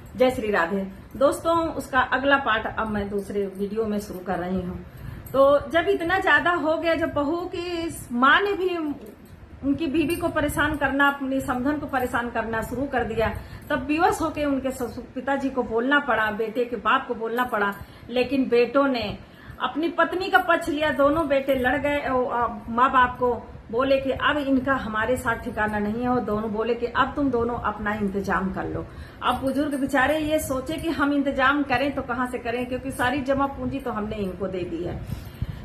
जय श्री राधे। दोस्तों, उसका अगला पार्ट अब मैं दूसरे वीडियो में शुरू कर रही हूँ। तो जब इतना ज्यादा हो गया, जब बहू की माँ ने भी उनकी बीवी को परेशान करना, अपनी समधन को परेशान करना शुरू कर दिया, तब विवश होकर उनके पिताजी को बोलना पड़ा, बेटे के बाप को बोलना पड़ा। लेकिन बेटों ने अपनी पत्नी का पक्ष लिया। दोनों बेटे लड़ गए और माँ बाप को बोले कि अब इनका हमारे साथ ठिकाना नहीं है। और दोनों बोले कि अब तुम दोनों अपना इंतजाम कर लो। अब बुजुर्ग बेचारे ये सोचे कि हम इंतजाम करें तो कहां से करें, क्योंकि सारी जमा पूंजी तो हमने इनको दे दी है।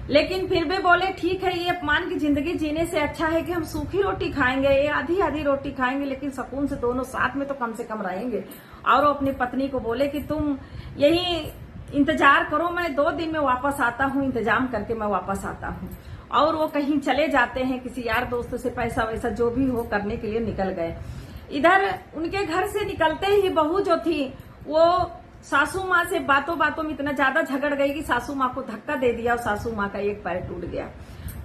लेकिन फिर भी बोले ठीक है, ये अपमान की जिंदगी जीने से अच्छा है कि हम सूखी रोटी खाएंगे, ये आधी आधी रोटी खाएंगे, लेकिन सुकून से दोनों साथ में तो कम से कम रहेंगे। और अपनी पत्नी को बोले कि तुम यही इंतजार करो, मैं 2 दिन में वापस आता हूँ, इंतजाम करके मैं वापस आता हूँ। और वो कहीं चले जाते हैं, किसी यार दोस्त से पैसा वैसा जो भी हो करने के लिए निकल गए। इधर उनके घर से निकलते ही बहू जो थी वो सासू माँ से बातों बातों में इतना ज्यादा झगड़ गई कि सासू माँ को धक्का दे दिया और सासू माँ का एक पैर टूट गया।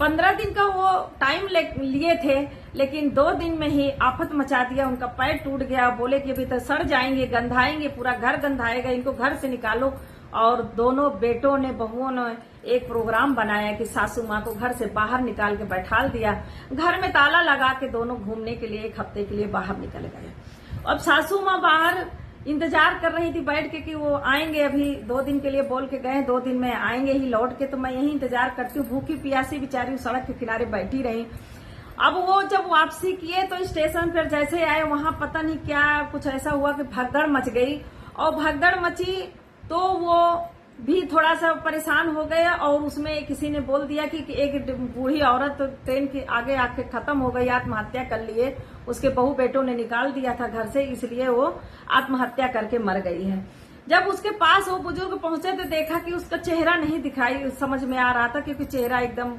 15 दिन का वो टाइम लिए थे, लेकिन 2 दिन में ही आफत मचा दिया, उनका पैर टूट गया। बोले कि अभी तो सड़ जाएंगे, गंधाएंगे, पूरा घर गंधाएगा, इनको घर से निकालो। और दोनों बेटों ने, बहुओं ने एक प्रोग्राम बनाया कि सासू माँ को घर से बाहर निकाल के बैठाल दिया। घर में ताला लगा के दोनों घूमने के लिए 1 हफ्ते के लिए बाहर निकल गए। अब सासू माँ बाहर इंतजार कर रही थी बैठ के कि वो आएंगे, अभी 2 दिन के लिए बोल के गए, 2 दिन में आएंगे ही लौट के। तो मैं यही इंतजार करती हूँ, भूखी प्यासी बेचारी सड़क के किनारे बैठी रही। अब वो जब वापसी किए तो स्टेशन पर जैसे आए, वहां पता नहीं क्या कुछ ऐसा हुआ कि भगदड़ मच गई। और भगदड़ मची तो वो भी थोड़ा सा परेशान हो गया। और उसमें किसी ने बोल दिया कि एक बूढ़ी औरत ट्रेन के आगे आके खत्म हो गई, आत्महत्या कर लिए। उसके बहू बेटों ने निकाल दिया था घर से, इसलिए वो आत्महत्या करके मर गई है। जब उसके पास वो बुजुर्ग पहुंचे तो देखा कि उसका चेहरा नहीं दिखाई समझ में आ रहा था, क्योंकि चेहरा एकदम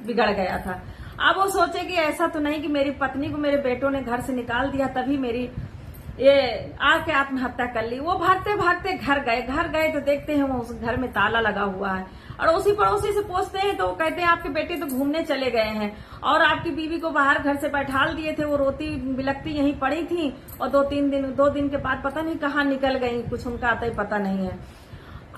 बिगड़ गया था। अब वो सोचे कि ऐसा तो नहीं कि मेरी पत्नी को मेरे बेटों ने घर से निकाल दिया तभी मेरी ये आके आत्महत्या कर ली। वो भागते भागते घर गए तो देखते हैं वो उस घर में ताला लगा हुआ है। अड़ोसी पड़ोसी से पूछते हैं तो वो कहते हैं आपके बेटे तो घूमने चले गए हैं और आपकी बीवी को बाहर घर से बैठाल दिए थे, वो रोती बिलखती यहीं पड़ी थी। और 2 दिन के बाद पता नहीं कहाँ निकल गई, कुछ उनका आता ही पता नहीं है।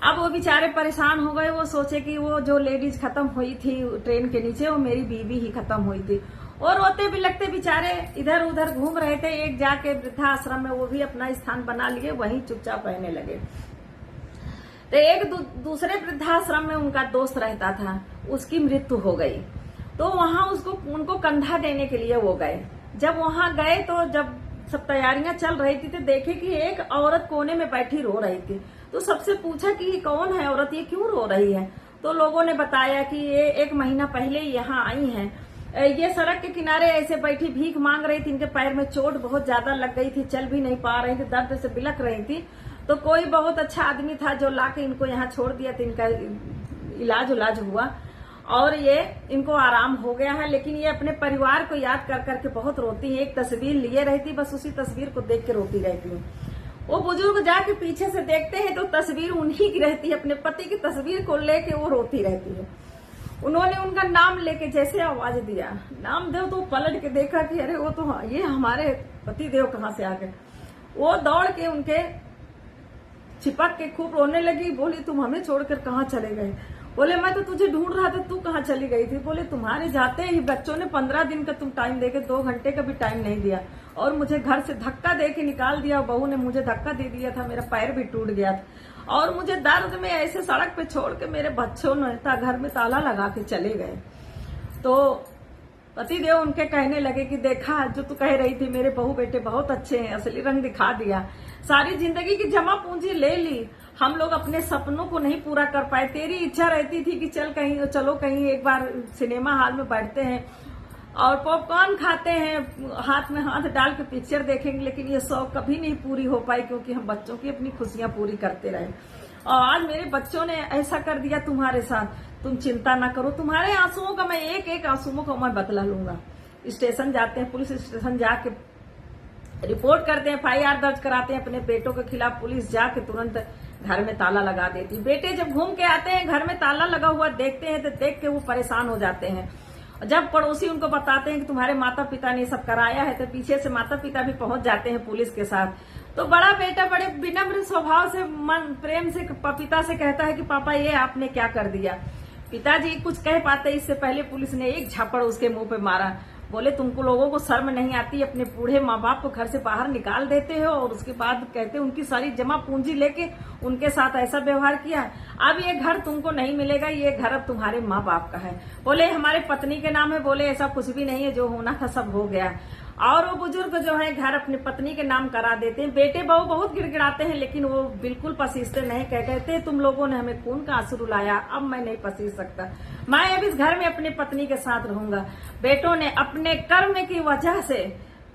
अब वो बेचारे परेशान हो गए। वो सोचे कि वो जो लेडीज खत्म हुई थी ट्रेन के नीचे, वो मेरी बीवी ही खत्म हुई थी। और रोते बिलखते बेचारे इधर उधर घूम रहे थे। एक जाके वृद्धाश्रम में वो भी अपना स्थान बना लिए, वहीं चुपचाप रहने लगे। तो एक दूसरे वृद्धाश्रम में उनका दोस्त रहता था, उसकी मृत्यु हो गई। तो वहां उनको कंधा देने के लिए वो गए। जब वहां गए तो जब सब तैयारियां चल रही थी तो देखे कि एक औरत कोने में बैठी रो रही थी। तो सबसे पूछा कि ये कौन है औरत, ये क्यों रो रही है। तो लोगों ने बताया कि ये 1 महीना पहले यहाँ आई है, ये सड़क के किनारे ऐसे बैठी भीख मांग रही थी, इनके पैर में चोट बहुत ज्यादा लग गई थी, चल भी नहीं पा रही थी, दर्द से बिलख रही थी। तो कोई बहुत अच्छा आदमी था जो लाके इनको यहाँ छोड़ दिया था, इनका इलाज हुआ और ये इनको आराम हो गया है। लेकिन ये अपने परिवार को याद कर करके बहुत रोती है। एक तस्वीर लिए रहती, बस उसी तस्वीर को देख के रोती रहती है। वो बुजुर्ग जाके पीछे से देखते हैं तो तस्वीर उन्हीं की रहती है, अपने पति की तस्वीर को लेके वो रोती रहती है। उन्होंने उनका नाम लेके जैसे आवाज दिया, नाम देव, तो पलट के देखा कि अरे वो तो ये हमारे पति देव कहाँ से आ गए। वो दौड़ के उनके चिपक के खूब रोने लगी। बोली तुम हमें छोड़कर कहाँ चले गए। बोले मैं तो तुझे ढूंढ रहा था, तू कहाँ चली गई थी। बोले तुम्हारे जाते ही बच्चों ने 15 दिन का तुम टाइम देके 2 घंटे का भी टाइम नहीं दिया और मुझे घर से धक्का दे के निकाल दिया। बहू ने मुझे धक्का दे दिया था, मेरा पैर भी टूट गया था और मुझे दर्द में ऐसे सड़क पे छोड़ के मेरे बच्चों ने घर में ताला लगा के चले गए। तो पतिदेव उनके कहने लगे कि देखा जो तू कह रही थी, मेरे बहू बेटे बहुत अच्छे हैं, असली रंग दिखा दिया, सारी जिंदगी की जमा पूंजी ले ली, हम लोग अपने सपनों को नहीं पूरा कर पाए। तेरी इच्छा रहती थी कि चलो कहीं एक बार सिनेमा हॉल में बैठते हैं और पॉपकॉर्न खाते हैं, हाथ में हाथ डाल के पिक्चर देखेंगे, लेकिन ये शौक कभी नहीं पूरी हो पाई क्योंकि हम बच्चों की अपनी खुशियां पूरी करते रहे। और आज मेरे बच्चों ने ऐसा कर दिया तुम्हारे साथ, तुम चिंता ना करो, तुम्हारे आंसुओं का मैं एक आंसुओं को मैं बदला लूंगा। स्टेशन जाते हैं, पुलिस स्टेशन जाके रिपोर्ट करते हैं, FIR दर्ज कराते हैं अपने बेटों के खिलाफ। पुलिस जाके तुरंत घर में ताला लगा देती। बेटे जब घूम के आते हैं घर में ताला लगा हुआ देखते हैं तो देख के वो परेशान हो जाते हैं। जब पड़ोसी उनको बताते हैं कि तुम्हारे माता पिता ने सब कराया है तो पीछे से माता पिता भी पहुंच जाते हैं पुलिस के साथ। तो बड़ा बेटा बड़े विनम्र स्वभाव से मन प्रेम से पिता से कहता है कि पापा ये आपने क्या कर दिया। पिताजी कुछ कह पाते, इससे पहले पुलिस ने एक झापड़ उसके मुंह पे मारा। बोले तुमको लोगों को शर्म नहीं आती, अपने बूढ़े माँ बाप को घर से बाहर निकाल देते हो और उसके बाद कहते उनकी सारी जमा पूंजी लेके उनके साथ ऐसा व्यवहार किया। अब ये घर तुमको नहीं मिलेगा, ये घर अब तुम्हारे माँ बाप का है। बोले हमारे पत्नी के नाम है। बोले ऐसा कुछ भी नहीं है, जो होना था सब हो गया। और वो बुजुर्ग जो है घर अपनी पत्नी के नाम करा देते हैं। बेटे बहू बहुत गिड़गिड़ाते हैं, लेकिन वो बिल्कुल पसीजते नहीं। कहते तुम लोगों ने हमें खून का आंसू रुलाया, अब मैं नहीं पसीज सकता, मैं अब इस घर में अपनी पत्नी के साथ रहूंगा। बेटों ने अपने कर्म की वजह से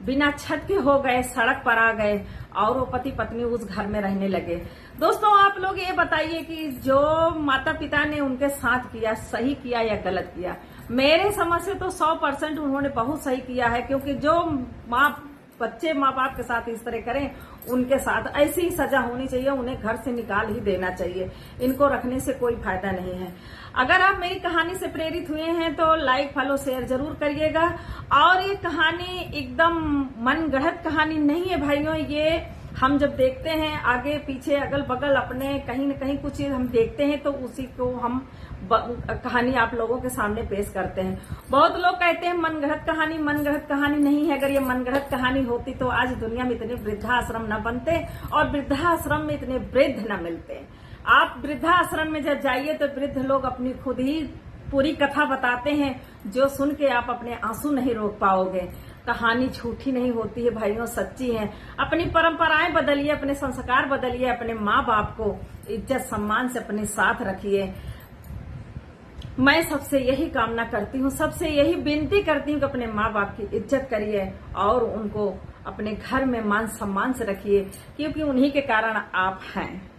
बिना छत के हो गए, सड़क पर आ गए और वो पति पत्नी उस घर में रहने लगे। दोस्तों आप लोग ये बताइए कि जो माता पिता ने उनके साथ किया, सही किया या गलत किया? मेरे समझ से तो 100% उन्होंने बहुत सही किया है, क्योंकि जो बच्चे माँ बाप के साथ इस तरह करें, उनके साथ ऐसी ही सजा होनी चाहिए। उन्हें घर से निकाल ही देना चाहिए, इनको रखने से कोई फायदा नहीं है। अगर आप मेरी कहानी से प्रेरित हुए हैं तो लाइक फॉलो शेयर जरूर करिएगा। और ये कहानी एकदम मनगढ़ंत कहानी नहीं है भाइयों। ये हम जब देखते हैं आगे पीछे अगल बगल अपने कहीं न कहीं कुछ चीज हम देखते हैं तो उसी को हम कहानी आप लोगों के सामने पेश करते हैं। बहुत लोग कहते हैं मनगढ़ंत कहानी नहीं है। अगर ये मनगढ़ंत कहानी होती तो आज दुनिया में इतने वृद्धाश्रम न बनते और वृद्धाश्रम में इतने वृद्ध न मिलते। आप वृद्धाश्रम में जब जाइए तो वृद्ध लोग अपनी खुद ही पूरी कथा बताते हैं, जो सुन के आप अपने आंसू नहीं रोक पाओगे। कहानी झूठी नहीं होती है भाइयों, सच्ची है। अपनी परंपराएं बदलिए, अपने संस्कार बदलिए, अपने माँ बाप को इज्जत सम्मान से अपने साथ रखिए। मैं सबसे यही कामना करती हूँ, सबसे यही विनती करती हूँ कि अपने माँ बाप की इज्जत करिए और उनको अपने घर में मान सम्मान से रखिए, क्योंकि उन्हीं के कारण आप हैं।